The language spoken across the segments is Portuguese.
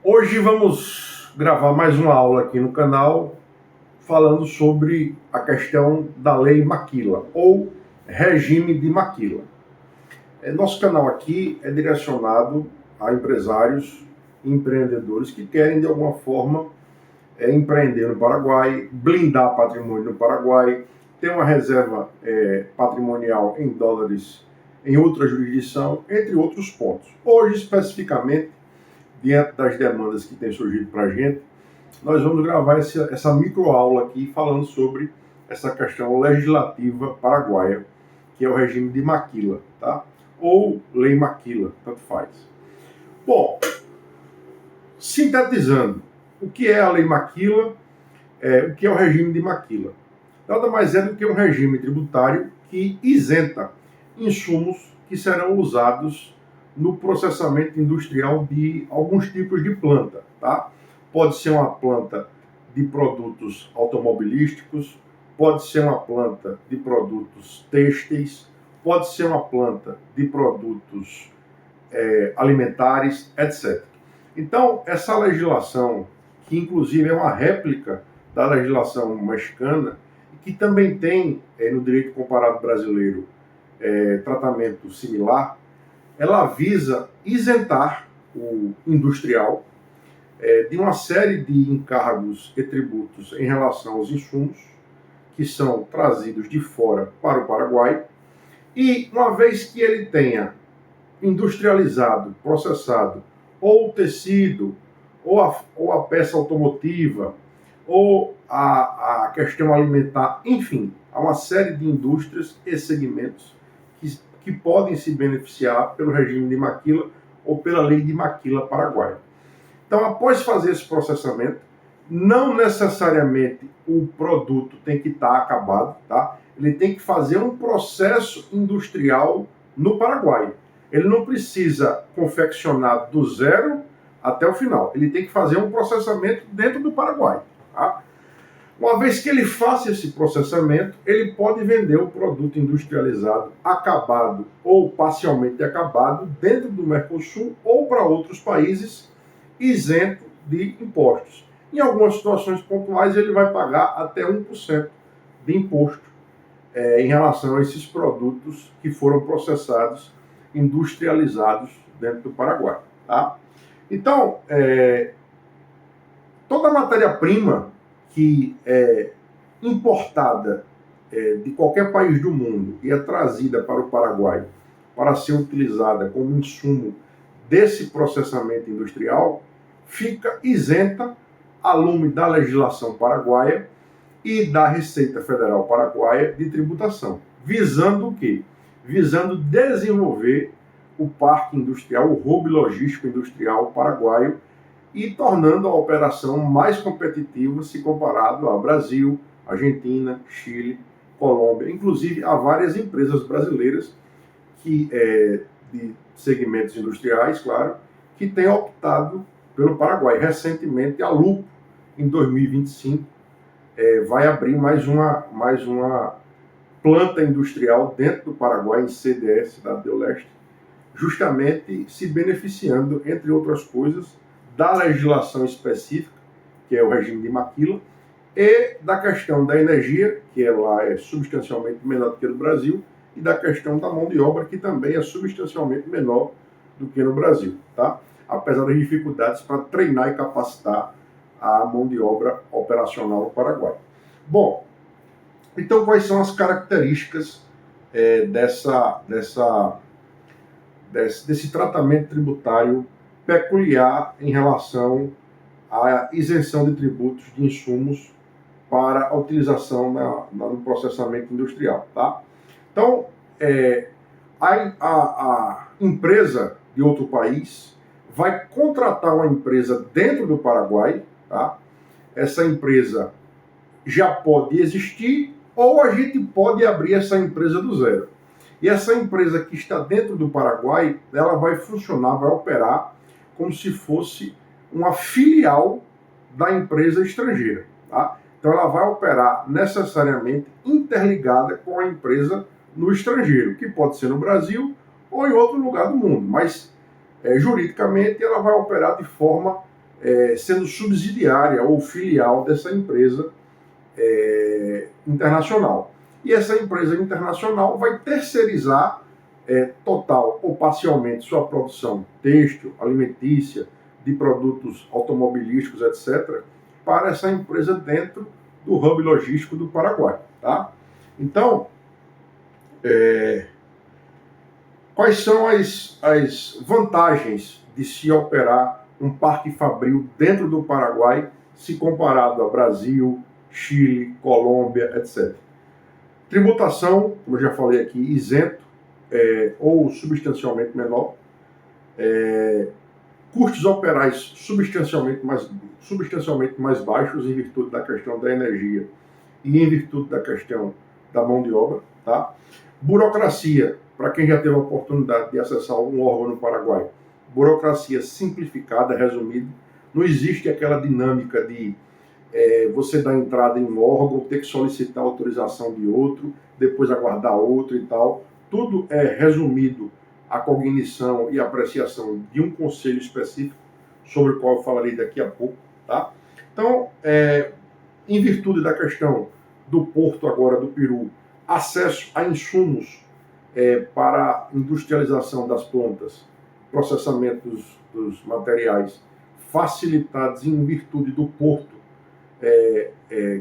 Hoje vamos gravar mais uma aula aqui no canal falando sobre a questão da Lei Maquila ou regime de Maquila. Nosso canal aqui é direcionado a empresários e empreendedores que querem de alguma forma empreender no Paraguai, blindar patrimônio no Paraguai, ter uma reserva patrimonial em dólares em outra jurisdição, entre outros pontos. Hoje, especificamente, diante das demandas que têm surgido para a gente, nós vamos gravar essa microaula aqui falando sobre essa questão legislativa paraguaia, que é o regime de Maquila, tá? Ou Lei Maquila, tanto faz. Bom, sintetizando, o que é a Lei Maquila, o que é o regime de Maquila? Nada mais é do que um regime tributário que isenta insumos que serão usados no processamento industrial de alguns tipos de planta, tá? Pode ser uma planta de produtos automobilísticos, pode ser uma planta de produtos têxteis, pode ser uma planta de produtos alimentares, etc. Então, essa legislação, que inclusive é uma réplica da legislação mexicana, que também tem no direito comparado brasileiro tratamento similar, ela visa isentar o industrial de uma série de encargos e tributos em relação aos insumos que são trazidos de fora para o Paraguai, e uma vez que ele tenha industrializado, processado, ou o tecido, ou a peça automotiva, ou a questão alimentar, enfim, há uma série de indústrias e segmentos que podem se beneficiar pelo regime de Maquila ou pela lei de Maquila paraguaia. Então, após fazer esse processamento, não necessariamente o produto tem que estar acabado, tá? Ele tem que fazer um processo industrial no Paraguai. Ele não precisa confeccionar do zero até o final. Ele tem que fazer um processamento dentro do Paraguai, tá? Uma vez que ele faça esse processamento, ele pode vender o produto industrializado acabado ou parcialmente acabado dentro do Mercosul ou para outros países isento de impostos. Em algumas situações pontuais, ele vai pagar até 1% de imposto em relação a esses produtos que foram processados, industrializados dentro do Paraguai, tá? Então, toda matéria-prima que é importada de qualquer país do mundo e é trazida para o Paraguai para ser utilizada como insumo desse processamento industrial, fica isenta a lume da legislação paraguaia e da Receita Federal Paraguaia de tributação. Visando o quê? Visando desenvolver o parque industrial, o hub logístico industrial paraguaio, e tornando a operação mais competitiva se comparado ao Brasil, Argentina, Chile, Colômbia. Inclusive, há várias empresas brasileiras de segmentos industriais, claro, que têm optado pelo Paraguai. Recentemente, a Lupo, em 2025, vai abrir mais uma planta industrial dentro do Paraguai, em CDS, Cidade do Leste, justamente se beneficiando, entre outras coisas, da legislação específica, que é o regime de Maquila, e da questão da energia, que lá é substancialmente menor do que no Brasil, e da questão da mão de obra, que também é substancialmente menor do que no Brasil, tá? Apesar das dificuldades para treinar e capacitar a mão de obra operacional no Paraguai. Bom, então quais são as características desse tratamento tributário peculiar em relação à isenção de tributos de insumos para a utilização no processamento industrial, tá? Então, a empresa de outro país vai contratar uma empresa dentro do Paraguai, tá? Essa empresa já pode existir ou a gente pode abrir essa empresa do zero. E essa empresa que está dentro do Paraguai, ela vai funcionar, vai operar como se fosse uma filial da empresa estrangeira, tá? Então ela vai operar necessariamente interligada com a empresa no estrangeiro, que pode ser no Brasil ou em outro lugar do mundo, mas juridicamente ela vai operar de forma sendo subsidiária ou filial dessa empresa internacional. E essa empresa internacional vai terceirizar total ou parcialmente sua produção têxtil, alimentícia, de produtos automobilísticos, etc., para essa empresa dentro do hub logístico do Paraguai. Tá? Então, quais são as vantagens de se operar um parque fabril dentro do Paraguai, se comparado a Brasil, Chile, Colômbia, etc.? Tributação, como eu já falei aqui, isento ou substancialmente menor. Custos operais substancialmente mais baixos em virtude da questão da energia e em virtude da questão da mão de obra. Tá? Burocracia, para quem já teve a oportunidade de acessar um órgão no Paraguai, burocracia simplificada, resumida. Não existe aquela dinâmica de você dar entrada em um órgão, ter que solicitar autorização de outro, depois aguardar outro e tal. Tudo é resumido à cognição e apreciação de um conselho específico, sobre o qual eu falarei daqui a pouco. Tá? Então, em virtude da questão do porto agora do Peru, acesso a insumos para industrialização das plantas, processamento dos materiais facilitados em virtude do porto,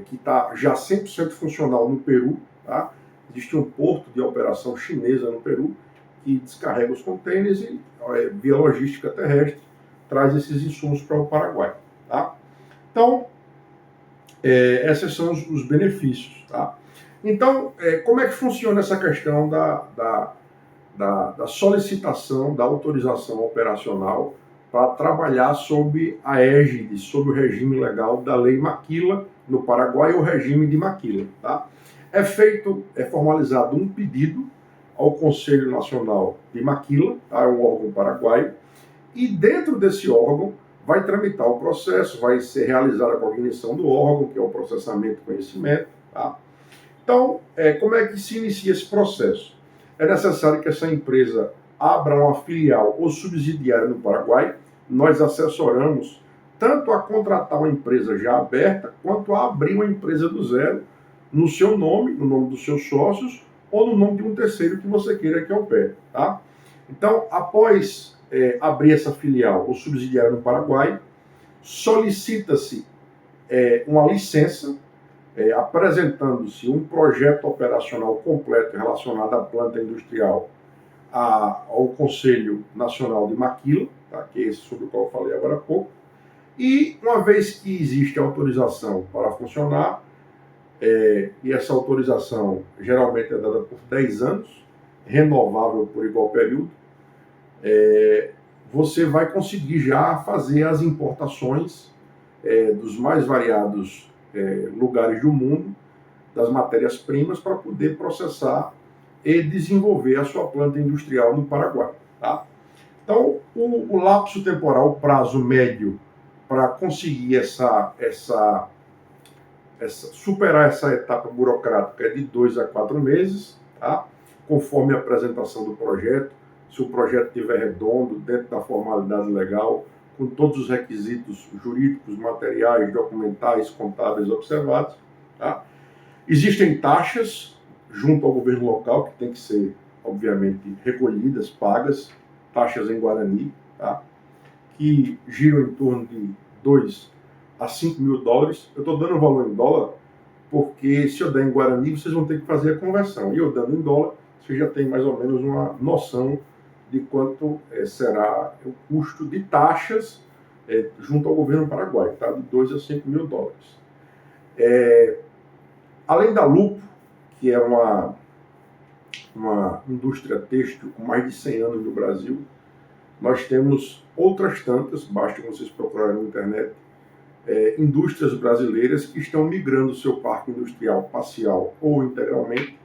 que está já 100% funcional no Peru. Tá? Existe um porto de operação chinesa no Peru que descarrega os contêineres e, via logística terrestre, traz esses insumos para o Paraguai. Tá? Então, esses são os benefícios. Tá? Então, como é que funciona essa questão da solicitação, da autorização operacional para trabalhar sob a égide, sob o regime legal da Lei Maquila, no Paraguai, o regime de Maquila. Tá? É formalizado um pedido ao Conselho Nacional de Maquila, tá? É um órgão paraguaio, e dentro desse órgão vai tramitar o processo, vai ser realizada a cognição do órgão, que é o processamento e conhecimento. Tá? Então, como é que se inicia esse processo? É necessário que essa empresa abra uma filial ou subsidiária no Paraguai. Nós assessoramos tanto a contratar uma empresa já aberta, quanto a abrir uma empresa do zero, no seu nome, no nome dos seus sócios, ou no nome de um terceiro que você queira que opere. Tá? Então, após abrir essa filial ou subsidiária no Paraguai, solicita-se uma licença, apresentando-se um projeto operacional completo relacionado à planta industrial ao Conselho Nacional de Maquila, tá? Que é esse sobre o qual eu falei agora há pouco, e uma vez que existe autorização para funcionar, e essa autorização geralmente é dada por 10 anos, renovável por igual período, você vai conseguir já fazer as importações dos mais variados lugares do mundo, das matérias-primas, para poder processar e desenvolver a sua planta industrial no Paraguai. Tá? Então, o lapso temporal, o prazo médio para conseguir superar essa etapa burocrática é de 2 a 4 meses, tá? Conforme a apresentação do projeto. Se o projeto estiver redondo, dentro da formalidade legal, com todos os requisitos jurídicos, materiais, documentais, contábeis observados. Tá? Existem taxas junto ao governo local, que tem que ser, obviamente, recolhidas, pagas, taxas em Guarani, tá? Que giram em torno de 2 a 5 mil dólares. Eu estou dando o valor em dólar, porque se eu der em Guarani, vocês vão ter que fazer a conversão. E eu dando em dólar, você já tem mais ou menos uma noção de quanto será o custo de taxas junto ao governo paraguaio, tá? De 2 a 5 mil dólares. Além da Lupo, que é uma indústria têxtil com mais de 100 anos no Brasil, nós temos outras tantas, basta vocês procurarem na internet, indústrias brasileiras que estão migrando seu parque industrial parcial ou integralmente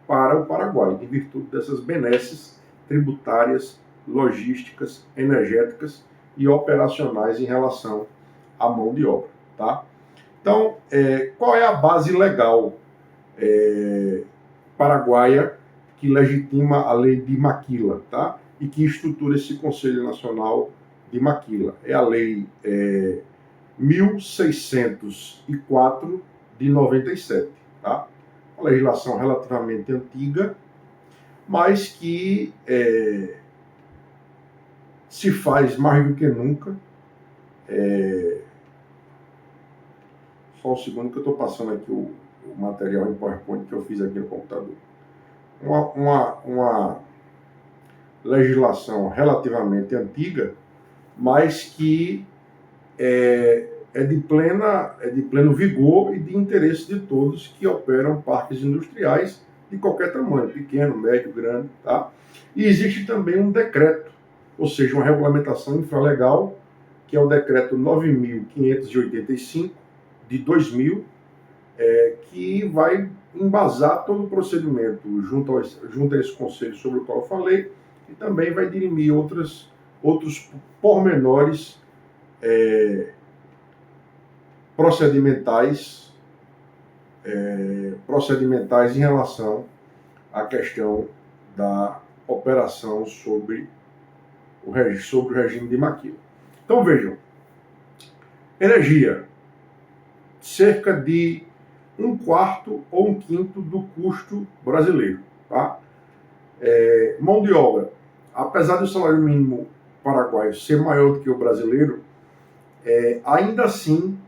para o Paraguai, em virtude dessas benesses tributárias, logísticas, energéticas e operacionais em relação à mão de obra. Tá? Então, qual é a base legal paraguaia que legitima a lei de Maquila, tá? E que estrutura esse Conselho Nacional de Maquila. É a Lei 1604 de 97. Tá? Uma legislação relativamente antiga, mas que se faz mais do que nunca. Só um segundo que eu estou passando aqui o material em PowerPoint que eu fiz aqui no computador. Uma legislação relativamente antiga, mas que é de pleno vigor e de interesse de todos que operam parques industriais de qualquer tamanho, pequeno, médio, grande. Tá? E existe também um decreto, ou seja, uma regulamentação infralegal, que é o decreto 9.585 de 2000, que vai embasar todo o procedimento junto a esse conselho sobre o qual eu falei, e também vai dirimir outros pormenores procedimentais em relação à questão da operação sobre o regime de Maquila. Então vejam, energia, cerca de 1/4 ou 1/5 do custo brasileiro. Tá? Mão de obra, apesar do salário mínimo paraguaio ser maior do que o brasileiro, ainda assim,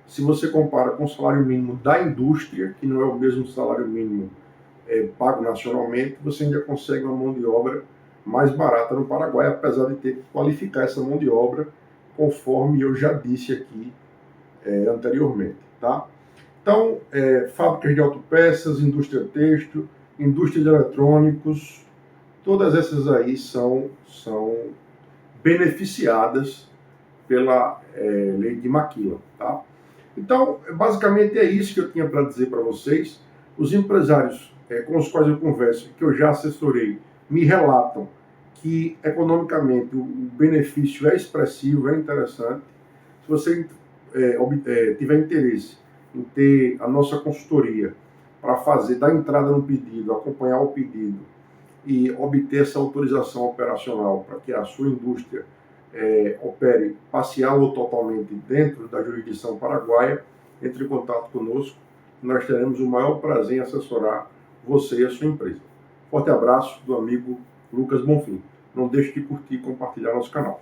se você compara com o salário mínimo da indústria, que não é o mesmo salário mínimo pago nacionalmente, você ainda consegue uma mão de obra mais barata no Paraguai, apesar de ter que qualificar essa mão de obra, conforme eu já disse aqui anteriormente. Tá? Então, fábricas de autopeças, indústria têxtil, indústria de eletrônicos, todas essas aí são beneficiadas pela lei de Maquila. Tá? Então, basicamente é isso que eu tinha para dizer para vocês. Os empresários com os quais eu converso, que eu já assessorei, me relatam que economicamente o benefício é expressivo, é interessante. Se você tiver interesse em ter a nossa consultoria para dar entrada no pedido, acompanhar o pedido e obter essa autorização operacional para que a sua indústria opere parcial ou totalmente dentro da jurisdição paraguaia, entre em contato conosco. Nós teremos o maior prazer em assessorar você e a sua empresa. Forte abraço do amigo Lucas Bonfim. Não deixe de curtir e compartilhar nosso canal.